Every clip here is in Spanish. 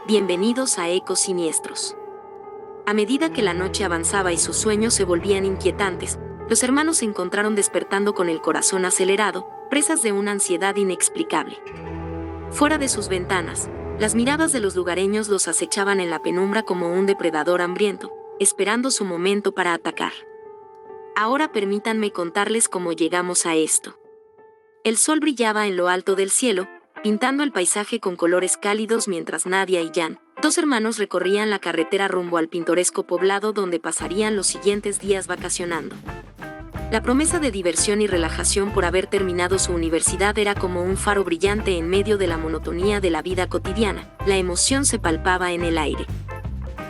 Bienvenidos a Ecos Siniestros. A medida que la noche avanzaba y sus sueños se volvían inquietantes, los hermanos se encontraron despertando con el corazón acelerado, presas de una ansiedad inexplicable. Fuera de sus ventanas, las miradas de los lugareños los acechaban en la penumbra como un depredador hambriento, esperando su momento para atacar. Ahora permítanme contarles cómo llegamos a esto. El sol brillaba en lo alto del cielo, pintando el paisaje con colores cálidos mientras Nadia y Jan, dos hermanos, recorrían la carretera rumbo al pintoresco poblado donde pasarían los siguientes días vacacionando. La promesa de diversión y relajación por haber terminado su universidad era como un faro brillante en medio de la monotonía de la vida cotidiana. La emoción se palpaba en el aire.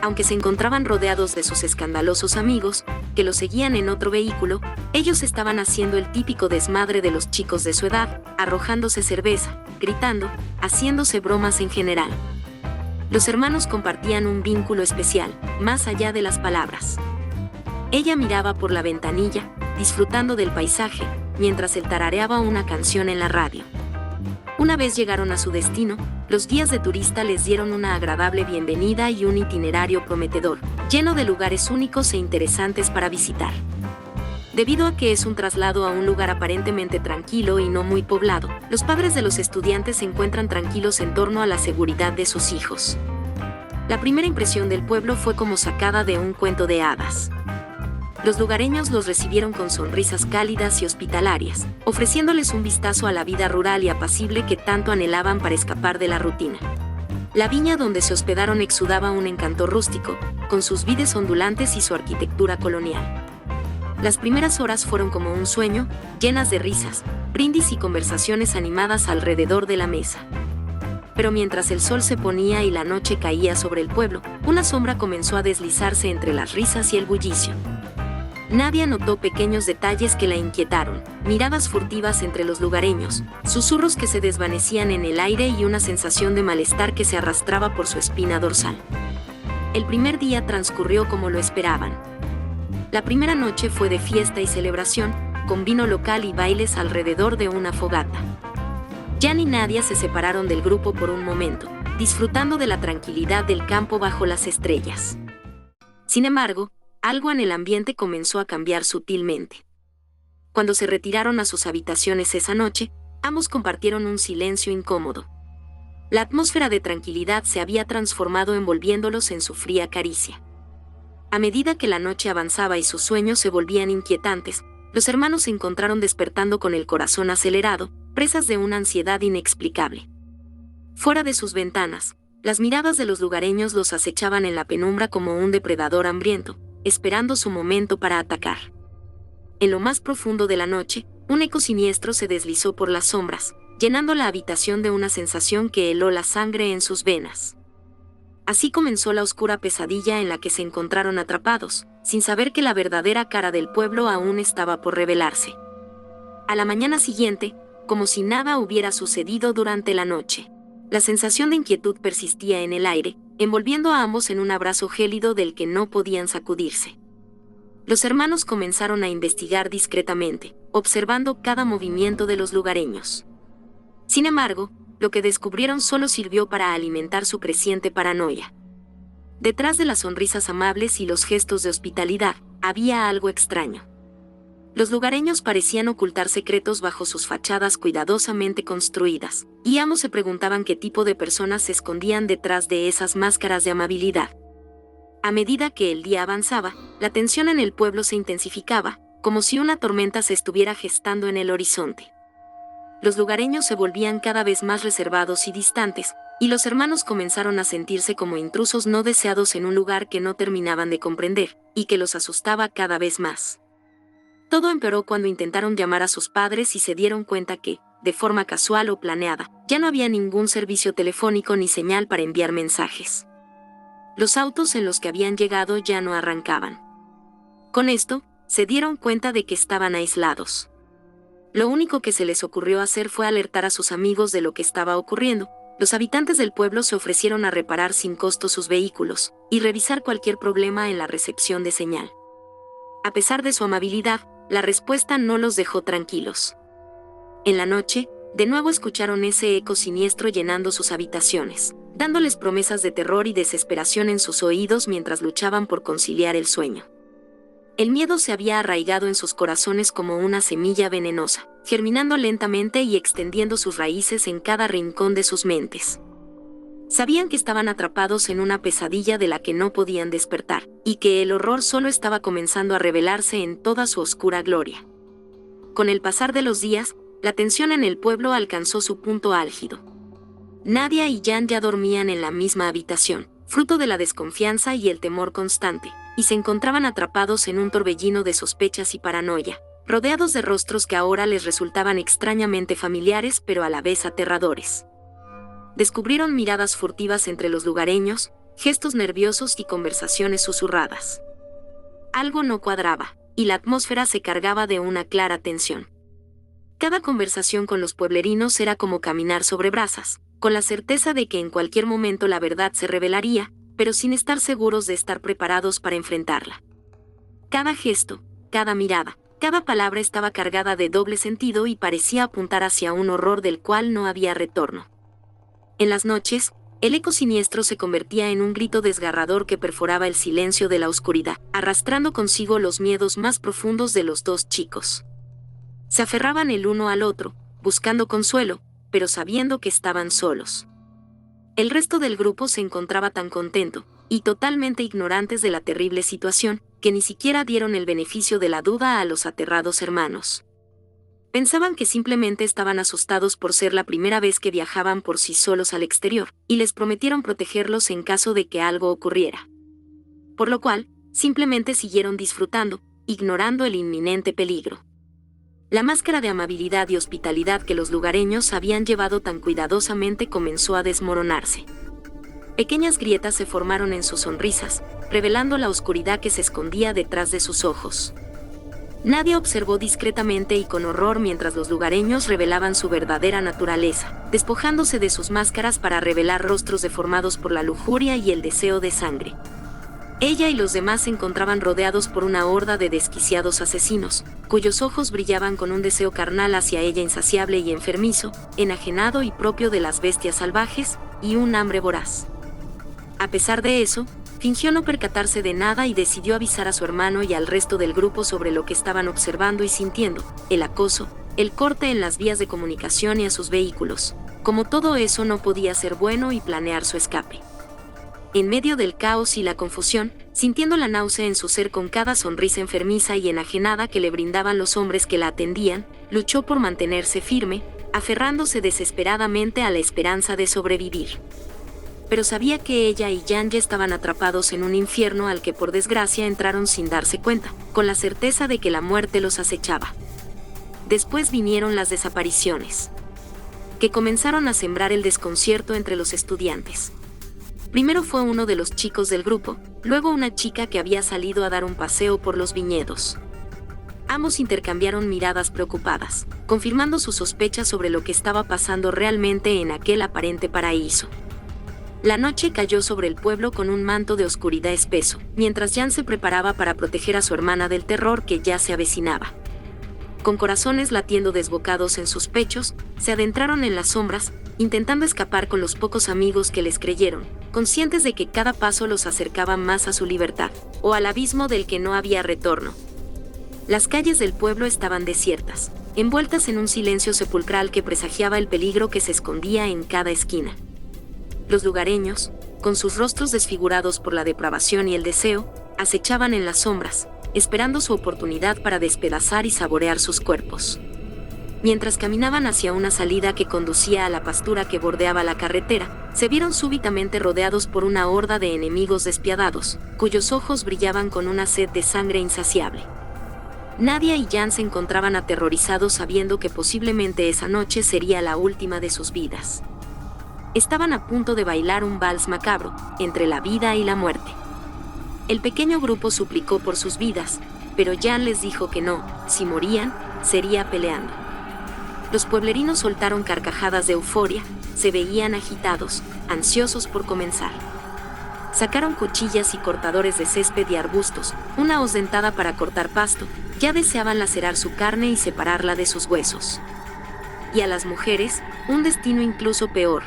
Aunque se encontraban rodeados de sus escandalosos amigos, que los seguían en otro vehículo, ellos estaban haciendo el típico desmadre de los chicos de su edad, arrojándose cerveza, gritando, haciéndose bromas en general. Los hermanos compartían un vínculo especial, más allá de las palabras. Ella miraba por la ventanilla, disfrutando del paisaje, mientras él tarareaba una canción en la radio. Una vez llegaron a su destino, los guías de turista les dieron una agradable bienvenida y un itinerario prometedor, lleno de lugares únicos e interesantes para visitar. Debido a que es un traslado a un lugar aparentemente tranquilo y no muy poblado, los padres de los estudiantes se encuentran tranquilos en torno a la seguridad de sus hijos. La primera impresión del pueblo fue como sacada de un cuento de hadas. Los lugareños los recibieron con sonrisas cálidas y hospitalarias, ofreciéndoles un vistazo a la vida rural y apacible que tanto anhelaban para escapar de la rutina. La viña donde se hospedaron exudaba un encanto rústico, con sus vides ondulantes y su arquitectura colonial. Las primeras horas fueron como un sueño, llenas de risas, brindis y conversaciones animadas alrededor de la mesa. Pero mientras el sol se ponía y la noche caía sobre el pueblo, una sombra comenzó a deslizarse entre las risas y el bullicio. Nadia notó pequeños detalles que la inquietaron, miradas furtivas entre los lugareños, susurros que se desvanecían en el aire y una sensación de malestar que se arrastraba por su espina dorsal. El primer día transcurrió como lo esperaban. La primera noche fue de fiesta y celebración, con vino local y bailes alrededor de una fogata. Jan y Nadia se separaron del grupo por un momento, disfrutando de la tranquilidad del campo bajo las estrellas. Sin embargo, algo en el ambiente comenzó a cambiar sutilmente. Cuando se retiraron a sus habitaciones esa noche, ambos compartieron un silencio incómodo. La atmósfera de tranquilidad se había transformado envolviéndolos en su fría caricia. A medida que la noche avanzaba y sus sueños se volvían inquietantes, los hermanos se encontraron despertando con el corazón acelerado, presas de una ansiedad inexplicable. Fuera de sus ventanas, las miradas de los lugareños los acechaban en la penumbra como un depredador hambriento, esperando su momento para atacar. En lo más profundo de la noche, un eco siniestro se deslizó por las sombras, llenando la habitación de una sensación que heló la sangre en sus venas. Así comenzó la oscura pesadilla en la que se encontraron atrapados, sin saber que la verdadera cara del pueblo aún estaba por revelarse. A la mañana siguiente, como si nada hubiera sucedido durante la noche, la sensación de inquietud persistía en el aire, envolviendo a ambos en un abrazo gélido del que no podían sacudirse. Los hermanos comenzaron a investigar discretamente, observando cada movimiento de los lugareños. Sin embargo, lo que descubrieron solo sirvió para alimentar su creciente paranoia. Detrás de las sonrisas amables y los gestos de hospitalidad, había algo extraño. Los lugareños parecían ocultar secretos bajo sus fachadas cuidadosamente construidas, y ambos se preguntaban qué tipo de personas se escondían detrás de esas máscaras de amabilidad. A medida que el día avanzaba, la tensión en el pueblo se intensificaba, como si una tormenta se estuviera gestando en el horizonte. Los lugareños se volvían cada vez más reservados y distantes, y los hermanos comenzaron a sentirse como intrusos no deseados en un lugar que no terminaban de comprender, y que los asustaba cada vez más. Todo empeoró cuando intentaron llamar a sus padres y se dieron cuenta que, de forma casual o planeada, ya no había ningún servicio telefónico ni señal para enviar mensajes. Los autos en los que habían llegado ya no arrancaban. Con esto, se dieron cuenta de que estaban aislados. Lo único que se les ocurrió hacer fue alertar a sus amigos de lo que estaba ocurriendo. Los habitantes del pueblo se ofrecieron a reparar sin costo sus vehículos y revisar cualquier problema en la recepción de señal. A pesar de su amabilidad, la respuesta no los dejó tranquilos. En la noche, de nuevo escucharon ese eco siniestro llenando sus habitaciones, dándoles promesas de terror y desesperación en sus oídos mientras luchaban por conciliar el sueño. El miedo se había arraigado en sus corazones como una semilla venenosa, germinando lentamente y extendiendo sus raíces en cada rincón de sus mentes. Sabían que estaban atrapados en una pesadilla de la que no podían despertar, y que el horror solo estaba comenzando a revelarse en toda su oscura gloria. Con el pasar de los días, la tensión en el pueblo alcanzó su punto álgido. Nadia y Jan ya dormían en la misma habitación, fruto de la desconfianza y el temor constante, y se encontraban atrapados en un torbellino de sospechas y paranoia, rodeados de rostros que ahora les resultaban extrañamente familiares pero a la vez aterradores. Descubrieron miradas furtivas entre los lugareños, gestos nerviosos y conversaciones susurradas. Algo no cuadraba, y la atmósfera se cargaba de una clara tensión. Cada conversación con los pueblerinos era como caminar sobre brasas, con la certeza de que en cualquier momento la verdad se revelaría, pero sin estar seguros de estar preparados para enfrentarla. Cada gesto, cada mirada, cada palabra estaba cargada de doble sentido y parecía apuntar hacia un horror del cual no había retorno. En las noches, el eco siniestro se convertía en un grito desgarrador que perforaba el silencio de la oscuridad, arrastrando consigo los miedos más profundos de los dos chicos. Se aferraban el uno al otro, buscando consuelo, pero sabiendo que estaban solos. El resto del grupo se encontraba tan contento, y totalmente ignorantes de la terrible situación, que ni siquiera dieron el beneficio de la duda a los aterrados hermanos. Pensaban que simplemente estaban asustados por ser la primera vez que viajaban por sí solos al exterior, y les prometieron protegerlos en caso de que algo ocurriera. Por lo cual, simplemente siguieron disfrutando, ignorando el inminente peligro. La máscara de amabilidad y hospitalidad que los lugareños habían llevado tan cuidadosamente comenzó a desmoronarse. Pequeñas grietas se formaron en sus sonrisas, revelando la oscuridad que se escondía detrás de sus ojos. Nadia observó discretamente y con horror mientras los lugareños revelaban su verdadera naturaleza, despojándose de sus máscaras para revelar rostros deformados por la lujuria y el deseo de sangre. Ella y los demás se encontraban rodeados por una horda de desquiciados asesinos, cuyos ojos brillaban con un deseo carnal hacia ella insaciable y enfermizo, enajenado y propio de las bestias salvajes, y un hambre voraz. A pesar de eso, fingió no percatarse de nada y decidió avisar a su hermano y al resto del grupo sobre lo que estaban observando y sintiendo, el acoso, el corte en las vías de comunicación y a sus vehículos, como todo eso no podía ser bueno y planear su escape. En medio del caos y la confusión, sintiendo la náusea en su ser con cada sonrisa enfermiza y enajenada que le brindaban los hombres que la atendían, luchó por mantenerse firme, aferrándose desesperadamente a la esperanza de sobrevivir. Pero sabía que ella y Jan ya estaban atrapados en un infierno al que por desgracia entraron sin darse cuenta, con la certeza de que la muerte los acechaba. Después vinieron las desapariciones, que comenzaron a sembrar el desconcierto entre los estudiantes. Primero fue uno de los chicos del grupo, luego una chica que había salido a dar un paseo por los viñedos. Ambos intercambiaron miradas preocupadas, confirmando sus sospechas sobre lo que estaba pasando realmente en aquel aparente paraíso. La noche cayó sobre el pueblo con un manto de oscuridad espeso, mientras Jan se preparaba para proteger a su hermana del terror que ya se avecinaba. Con corazones latiendo desbocados en sus pechos, se adentraron en las sombras, intentando escapar con los pocos amigos que les creyeron, conscientes de que cada paso los acercaba más a su libertad, o al abismo del que no había retorno. Las calles del pueblo estaban desiertas, envueltas en un silencio sepulcral que presagiaba el peligro que se escondía en cada esquina. Los lugareños, con sus rostros desfigurados por la depravación y el deseo, acechaban en las sombras, esperando su oportunidad para despedazar y saborear sus cuerpos. Mientras caminaban hacia una salida que conducía a la pastura que bordeaba la carretera, se vieron súbitamente rodeados por una horda de enemigos despiadados, cuyos ojos brillaban con una sed de sangre insaciable. Nadia y Jan se encontraban aterrorizados sabiendo que posiblemente esa noche sería la última de sus vidas. Estaban a punto de bailar un vals macabro, entre la vida y la muerte. El pequeño grupo suplicó por sus vidas, pero Jan les dijo que no, si morían, sería peleando. Los pueblerinos soltaron carcajadas de euforia, se veían agitados, ansiosos por comenzar. Sacaron cuchillas y cortadores de césped y arbustos, una hoz dentada para cortar pasto, ya deseaban lacerar su carne y separarla de sus huesos. y a las mujeres, un destino incluso peor.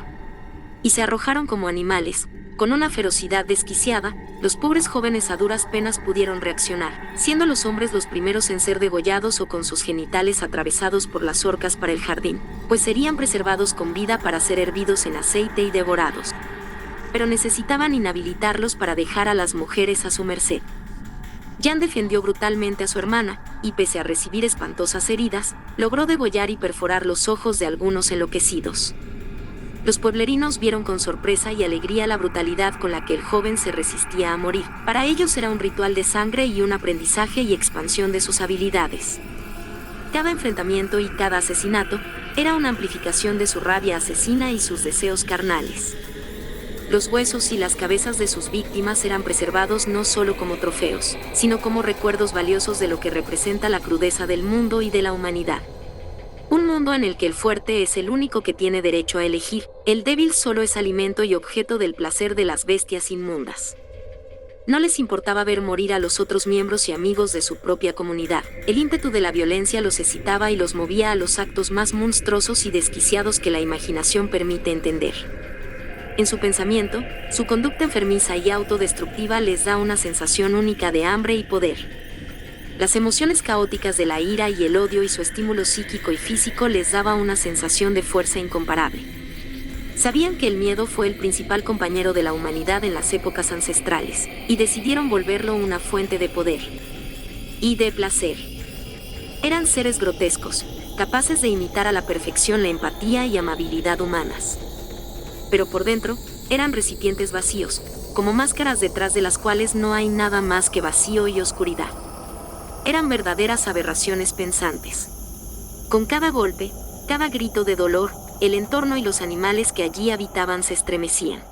Y se arrojaron como animales, con una ferocidad desquiciada. Los pobres jóvenes a duras penas pudieron reaccionar, siendo los hombres los primeros en ser degollados o con sus genitales atravesados por las horcas para el jardín, pues serían preservados con vida para ser hervidos en aceite y devorados. Pero necesitaban inhabilitarlos para dejar a las mujeres a su merced. Jan defendió brutalmente a su hermana, y pese a recibir espantosas heridas, logró degollar y perforar los ojos de algunos enloquecidos. Los pueblerinos vieron con sorpresa y alegría la brutalidad con la que el joven se resistía a morir. Para ellos era un ritual de sangre y un aprendizaje y expansión de sus habilidades. Cada enfrentamiento y cada asesinato era una amplificación de su rabia asesina y sus deseos carnales. Los huesos y las cabezas de sus víctimas eran preservados no solo como trofeos, sino como recuerdos valiosos de lo que representa la crudeza del mundo y de la humanidad. Un mundo en el que el fuerte es el único que tiene derecho a elegir, el débil solo es alimento y objeto del placer de las bestias inmundas. No les importaba ver morir a los otros miembros y amigos de su propia comunidad. El ímpetu de la violencia los excitaba y los movía a los actos más monstruosos y desquiciados que la imaginación permite entender. En su pensamiento, su conducta enfermiza y autodestructiva les da una sensación única de hambre y poder. Las emociones caóticas de la ira y el odio y su estímulo psíquico y físico les daba una sensación de fuerza incomparable. Sabían que el miedo fue el principal compañero de la humanidad en las épocas ancestrales, y decidieron volverlo una fuente de poder y de placer. Eran seres grotescos, capaces de imitar a la perfección la empatía y amabilidad humanas. Pero por dentro, eran recipientes vacíos, como máscaras detrás de las cuales no hay nada más que vacío y oscuridad. Eran verdaderas aberraciones pensantes. Con cada golpe, cada grito de dolor, el entorno y los animales que allí habitaban se estremecían.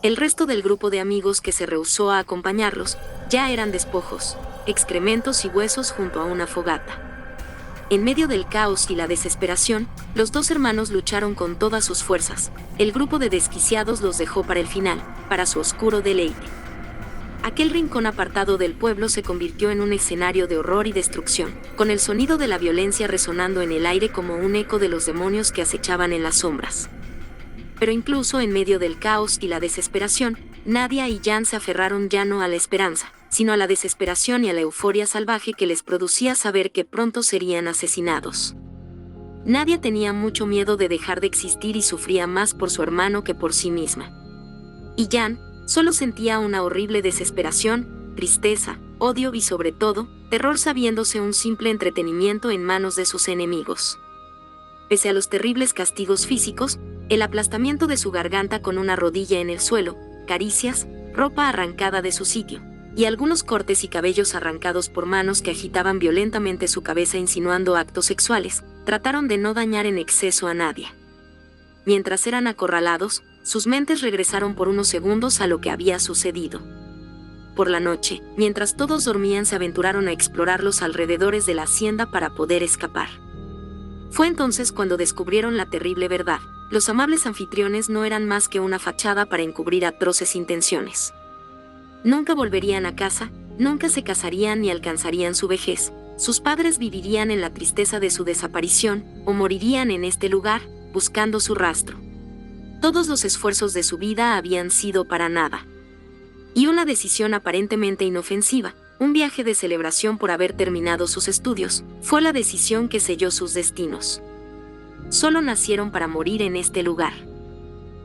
El resto del grupo de amigos que se rehusó a acompañarlos, ya eran despojos, excrementos y huesos junto a una fogata. En medio del caos y la desesperación, los dos hermanos lucharon con todas sus fuerzas. El grupo de desquiciados los dejó para el final, para su oscuro deleite. Aquel rincón apartado del pueblo se convirtió en un escenario de horror y destrucción, con el sonido de la violencia resonando en el aire como un eco de los demonios que acechaban en las sombras. Pero incluso en medio del caos y la desesperación, Nadia y Jan se aferraron ya no a la esperanza, sino a la desesperación y a la euforia salvaje que les producía saber que pronto serían asesinados. Nadia tenía mucho miedo de dejar de existir y sufría más por su hermano que por sí misma. Y Jan solo sentía una horrible desesperación, tristeza, odio y sobre todo, terror sabiéndose un simple entretenimiento en manos de sus enemigos. Pese a los terribles castigos físicos, el aplastamiento de su garganta con una rodilla en el suelo, caricias, ropa arrancada de su sitio, y algunos cortes y cabellos arrancados por manos que agitaban violentamente su cabeza insinuando actos sexuales, trataron de no dañar en exceso a Nadia. Mientras eran acorralados, sus mentes regresaron por unos segundos a lo que había sucedido. Por la noche, mientras todos dormían, se aventuraron a explorar los alrededores de la hacienda para poder escapar. Fue entonces cuando descubrieron la terrible verdad: los amables anfitriones no eran más que una fachada para encubrir atroces intenciones. Nunca volverían a casa, nunca se casarían ni alcanzarían su vejez. Sus padres vivirían en la tristeza de su desaparición, o morirían en este lugar, buscando su rastro. Todos los esfuerzos de su vida habían sido para nada. Y una decisión aparentemente inofensiva, un viaje de celebración por haber terminado sus estudios, fue la decisión que selló sus destinos. Solo nacieron para morir en este lugar.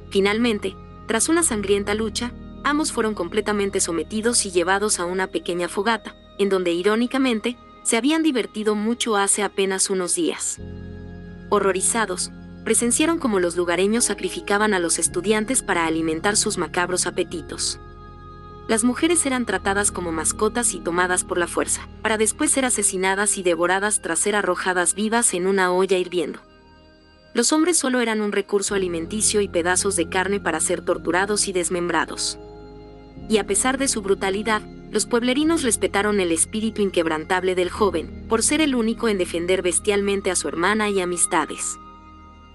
Finalmente, tras una sangrienta lucha, ambos fueron completamente sometidos y llevados a una pequeña fogata, en donde irónicamente, se habían divertido mucho hace apenas unos días. Horrorizados, presenciaron cómo los lugareños sacrificaban a los estudiantes para alimentar sus macabros apetitos. Las mujeres eran tratadas como mascotas y tomadas por la fuerza, para después ser asesinadas y devoradas tras ser arrojadas vivas en una olla hirviendo. Los hombres solo eran un recurso alimenticio y pedazos de carne para ser torturados y desmembrados. Y a pesar de su brutalidad, los pueblerinos respetaron el espíritu inquebrantable del joven, por ser el único en defender bestialmente a su hermana y amistades.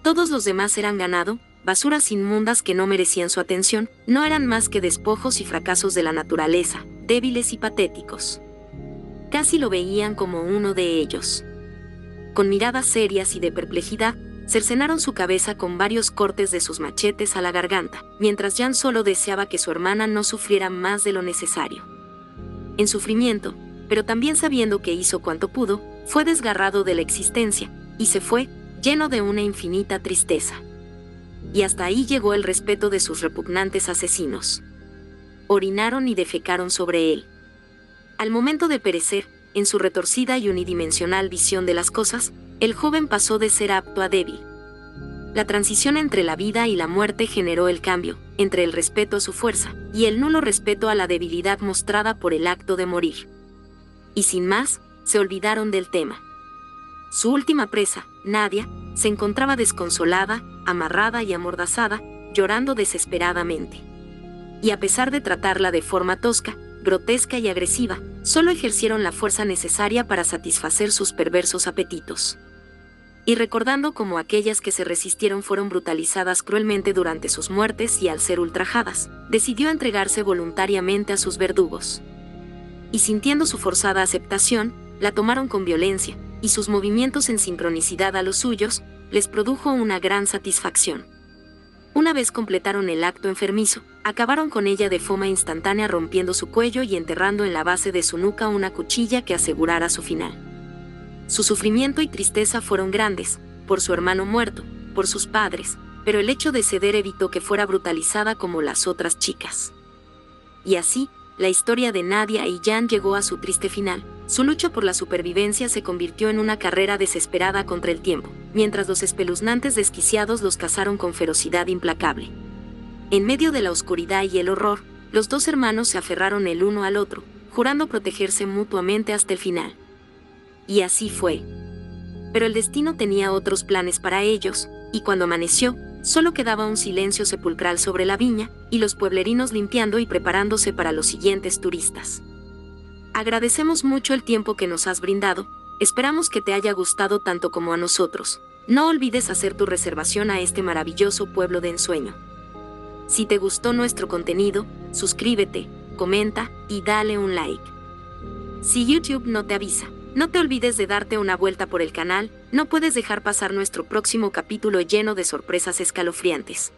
Todos los demás eran ganado, basuras inmundas que no merecían su atención, no eran más que despojos y fracasos de la naturaleza, débiles y patéticos. Casi lo veían como uno de ellos. Con miradas serias y de perplejidad, cercenaron su cabeza con varios cortes de sus machetes a la garganta, mientras Jan solo deseaba que su hermana no sufriera más de lo necesario. En sufrimiento, pero también sabiendo que hizo cuanto pudo, fue desgarrado de la existencia, y se fue, lleno de una infinita tristeza. Y hasta ahí llegó el respeto de sus repugnantes asesinos. Orinaron y defecaron sobre él. Al momento de perecer, en su retorcida y unidimensional visión de las cosas, el joven pasó de ser apto a débil. La transición entre la vida y la muerte generó el cambio, entre el respeto a su fuerza, y el nulo respeto a la debilidad mostrada por el acto de morir. Y sin más, se olvidaron del tema. Su última presa, Nadia, se encontraba desconsolada, amarrada y amordazada, llorando desesperadamente. Y a pesar de tratarla de forma tosca, grotesca y agresiva, solo ejercieron la fuerza necesaria para satisfacer sus perversos apetitos. Y recordando cómo aquellas que se resistieron fueron brutalizadas cruelmente durante sus muertes y al ser ultrajadas, decidió entregarse voluntariamente a sus verdugos. Y sintiendo su forzada aceptación, la tomaron con violencia, y sus movimientos en sincronicidad a los suyos, les produjo una gran satisfacción. Una vez completaron el acto enfermizo, acabaron con ella de forma instantánea rompiendo su cuello y enterrando en la base de su nuca una cuchilla que asegurara su final. Su sufrimiento y tristeza fueron grandes, por su hermano muerto, por sus padres, pero el hecho de ceder evitó que fuera brutalizada como las otras chicas. Y así, la historia de Nadia y Jan llegó a su triste final. Su lucha por la supervivencia se convirtió en una carrera desesperada contra el tiempo, mientras los espeluznantes desquiciados los cazaron con ferocidad implacable. En medio de la oscuridad y el horror, los dos hermanos se aferraron el uno al otro, jurando protegerse mutuamente hasta el final. Y así fue. Pero el destino tenía otros planes para ellos, y cuando amaneció, solo quedaba un silencio sepulcral sobre la viña, y los pueblerinos limpiando y preparándose para los siguientes turistas. Agradecemos mucho el tiempo que nos has brindado, esperamos que te haya gustado tanto como a nosotros. No olvides hacer tu reservación a este maravilloso pueblo de ensueño. Si te gustó nuestro contenido, suscríbete, comenta y dale un like. Si YouTube no te avisa, no te olvides de darte una vuelta por el canal, no puedes dejar pasar nuestro próximo capítulo lleno de sorpresas escalofriantes.